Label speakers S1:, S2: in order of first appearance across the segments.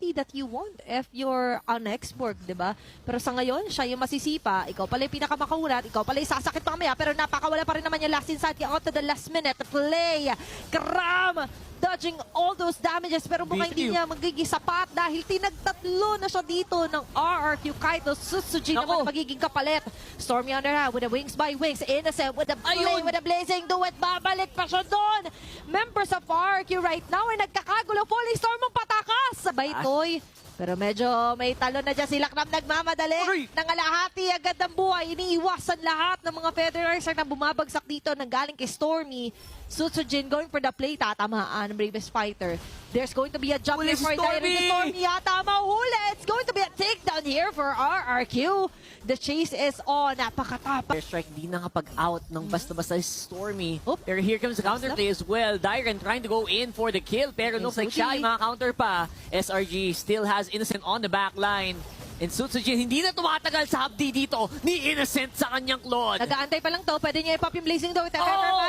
S1: opportunity that you want if you're on Xborg, di ba? Pero sa ngayon, siya yung masisipa. Ikaw pala yung pinakamakaunat. Ikaw pala yung sasakit mamaya. Pero napakawala pa rin naman yung last inside. Out to the last minute play. Kram! Dodging all those damages. Pero mukhang hindi niya magiging sapat dahil tinagtatlo na siya dito ng RRQ. Kaito Susuji naman magiging kapalit. Stormy Underhand with the wings by wings. Innocent with the flame, with the blazing duet. Babalik pa siya doon. Members of RRQ right now ay nagkakagulo. Falling Storm ang patakas. Sabay toy. Pero medyo may talo na dyan. Sila Kram nagmamadali. Nangalahati agad ng buhay. Iniiwasan lahat ng mga Federacer na bumabagsak dito nang galing kay Stormy. Sutsujin going for the play. Tatamaan ng Bravest Fighter. There's going to be a jump for Stormy. Stormy yata mahuli. It's going to be a takedown here for RRQ. The chase is on. Napakatapa.
S2: Strike di nakapag-out ng basta-basta Stormy. Pero here comes the counterplay as well. Dyren trying to go in for the kill. Pero looks like siya yung counter pa. SRG still has Innocent on the back line. And Sutsujin, hindi na tumatagal sa hapdi dito ni Innocent sa kanyang Claude.
S1: Nag-aantay pa lang to. Pwede niya i-pop yung Blazing Duet.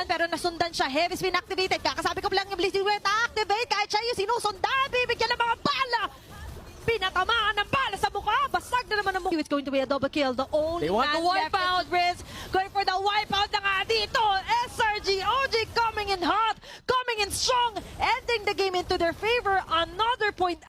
S1: Pero nasundan siya. Heavy spin activated. Kakasabi ko lang yung Blazing Duet. Activate kahit siya yung sinusundan. Bibigyan ng mga bala. Pinatamaan ng bala sa mukha. Basag na naman ang mukha. It's going to be a double kill. The only
S2: They want
S1: man
S2: the wipeout.
S1: left is going for the wipeout na nga dito. SRG OG coming in hot. Coming in strong. Ending the game into their favor. Another point